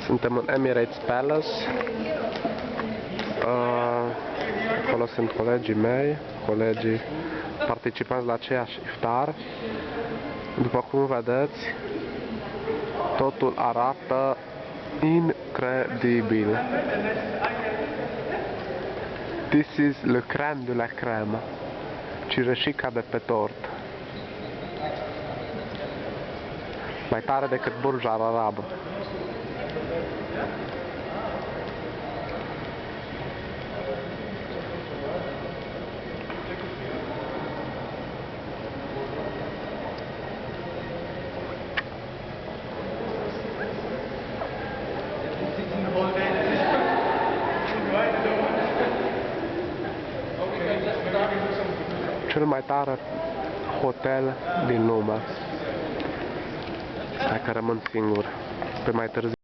Suntem în Emirates Palace. Acolo sunt colegii mei, colegii participanți la aceeași iftar. După cum vedeți, totul arată incredibil. This is le crème de la crème. Cireșica de pe tort. Mai tare decât Burj Al Arab. Cel mai tare hotel din lume. Hai că rămân singur. Pe mai târziu.